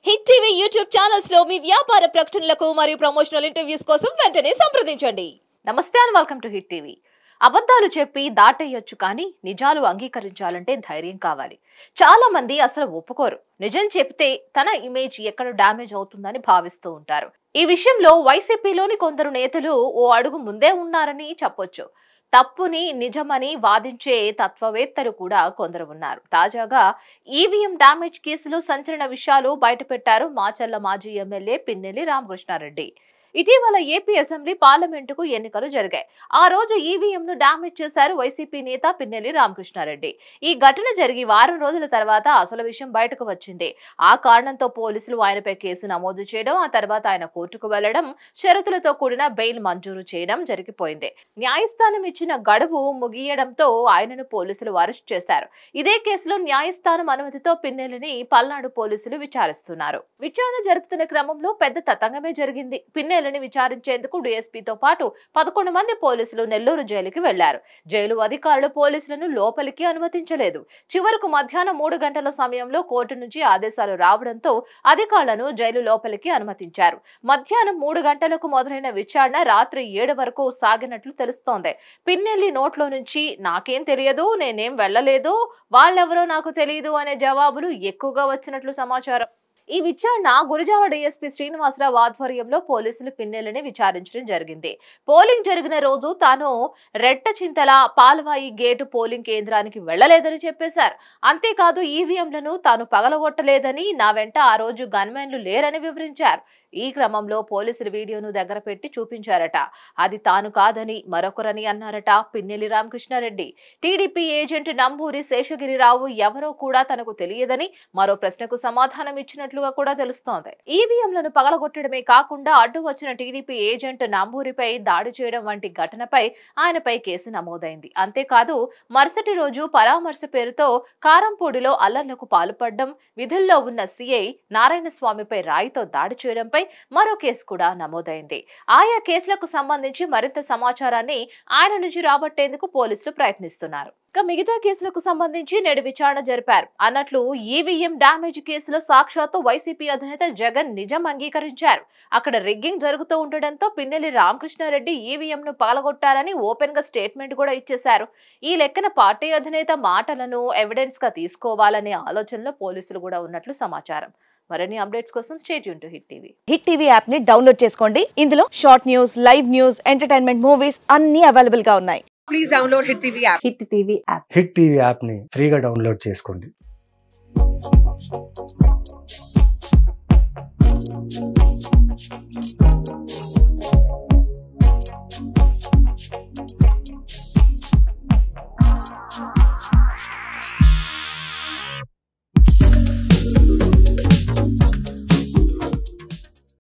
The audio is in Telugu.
హిట్ టీవీ యూట్యూబ్ ఛానల్స్ లో మీ వ్యాపార ప్రకటనలకు మరియు ప్రమోషనల్ ఇంటర్వ్యూస్ కోసం వెంటనే సంప్రదించండి. నమస్తే and welcome to hit TV. అబద్ధాలు చెప్పి దాటేయొచ్చు కానీ నిజాలు అంగీకరించాలంటే ధైర్యం కావాలి. చాలా మంది అసలు ఒప్పుకోరు. నిజం చెప్తే తన ఇమేజ్ ఎక్కడ డ్యామేజ్ అవుతుందని భావిస్తూ ఉంటారు. ఈ విషయంలో వైసీపీలోని కొందరు నేతలు ఓ అడుగు ముందే ఉన్నారని చెప్పొచ్చు. తప్పుని నిజమని వాదించే తత్వవేత్తలు కూడా కొందరు ఉన్నారు. తాజాగా ఈవీఎం డ్యామేజ్ కేసులో సంచలన విషయాలు బయటపెట్టారు మాచర్ల మాజీ ఎమ్మెల్యే పిన్నెల్లి రామకృష్ణారెడ్డి. ఇటీవల ఏపీ అసెంబ్లీ పార్లమెంటుకు ఎన్నికలు జరిగాయి. ఆ రోజు ఈవీఎం ను డ్యామేజ్ చేశారు వైసీపీ నేత పిన్నెల్లి రామకృష్ణారెడ్డి. ఈ ఘటన జరిగి వారం రోజుల తర్వాత అసలు విషయం బయటకు వచ్చింది. ఆ కారణంతో పోలీసులు ఆయనపై కేసు నమోదు చేయడం, ఆ తర్వాత ఆయన కోర్టుకు వెళ్లడం, షరతులతో కూడిన బెయిల్ మంజూరు చేయడం జరిగిపోయింది. న్యాయస్థానం ఇచ్చిన గడువు ముగియడంతో ఆయనను పోలీసులు అరెస్ట్ చేశారు. ఇదే కేసులో న్యాయస్థానం అనుమతితో పిన్నెల్లిని పల్నాడు పోలీసులు విచారిస్తున్నారు. విచారణ జరుపుతున్న క్రమంలో పెద్ద తతంగమే జరిగింది. పిన్నెల్లిని విచారించేందుకు డీఎస్పీతో పాటు 11 మంది పోలీసులు నెల్లూరు జైలుకి వెళ్లారు. జైలు అధికారులు పోలీసులను లోపలికి అనుమతించలేదు. చివరకు మధ్యాహ్నం 3 గంటల సమయంలో కోర్టు నుంచి ఆదేశాలు రావడంతో అధికారులను జైలు లోపలికి అనుమతించారు. మధ్యాహ్నం 3 గంటలకు మొదలైన విచారణ రాత్రి 7 వరకు సాగినట్లు తెలుస్తోంది. పిన్నెల్లి నోట్లో నుంచి నాకేం తెలియదు, నేనేం వెళ్లలేదు, వాళ్ళెవరో నాకు తెలియదు అనే జవాబులు ఎక్కువగా వచ్చినట్లు సమాచారం. ఈ విచారణ గురజాల డీఎస్పీ శ్రీనివాసరావు ఆధ్వర్యంలో పోలీసులు పిన్నెల్లిని విచారించడం జరిగింది. పోలింగ్ జరిగిన రోజు తాను రెట్టచింతల పాలవాయి గేటు పోలింగ్ కేంద్రానికి వెళ్లలేదని చెప్పేశారు. అంతేకాదు ఈవీఎంలను తాను పగలగొట్టలేదని, నా వెంట ఆ రోజు గన్మెన్లు లేరని వివరించారు. ఈ క్రమంలో పోలీసులు వీడియోను దగ్గర పెట్టి చూపించారట. అది తాను కాదని మరొకరని అన్నారట పిన్నెల్లి రామకృష్ణారెడ్డి. టీడీపీ ఏజెంట్ నంబూరి శేషగిరిరావు ఎవరో కూడా తనకు తెలియదని మరో ప్రశ్నకు సమాధానం ఇచ్చినట్లుగా కూడా తెలుస్తోంది. ఈవీఎంలను పగలగొట్టడమే కాకుండా అడ్డు వచ్చిన టీడీపీ ఏజెంట్ నంబూరిపై దాడి చేయడం వంటి ఘటనపై ఆయనపై కేసు నమోదైంది. అంతేకాదు మరుసటి రోజు పరామర్శ పేరుతో కారంపూడిలో అల్లర్లకు పాల్పడడం, విధుల్లో ఉన్న సీఐ నారాయణస్వామిపై రాయితో దాడి చేయడంపై మరో కేసు కూడా నమోదైంది. ఆయా కేసులకు సంబంధించి మరింత సమాచారాన్ని ఆయన నుంచి రాబట్టేందుకు పోలీసులు ప్రయత్నిస్తున్నారు. ఇక మిగతా కేసులకు సంబంధించి నేడు విచారణ జరిపారు. అన్నట్లు ఈవీఎం డ్యామేజ్ కేసులో సాక్షాత్తు వైసీపీ అధినేత జగన్ నిజం అంగీకరించారు. అక్కడ రిగ్గింగ్ జరుగుతూ ఉండడంతో పిన్నెల్లి రామకృష్ణారెడ్డి ఈవీఎం ను పగలగొట్టారని ఓపెన్ గా స్టేట్మెంట్ కూడా ఇచ్చేశారు. ఈ లెక్కన పార్టీ అధినేత మాటలను ఎవిడెన్స్ గా తీసుకోవాలనే ఆలోచనలో పోలీసులు కూడా ఉన్నట్లు సమాచారం. మరిన్ని అప్డేట్స్ కోసం stay tune to hit TV. Hit TV app ని డౌన్లోడ్ చేసుకోండి. ఇందులో short news, live news, entertainment movies అన్ని అవైలబుల్ గా ఉన్నాయి. Please download Hit TV app. Hit TV app hit TV app ని ఫ్రీగా డౌన్లోడ్ చేసుకోండి.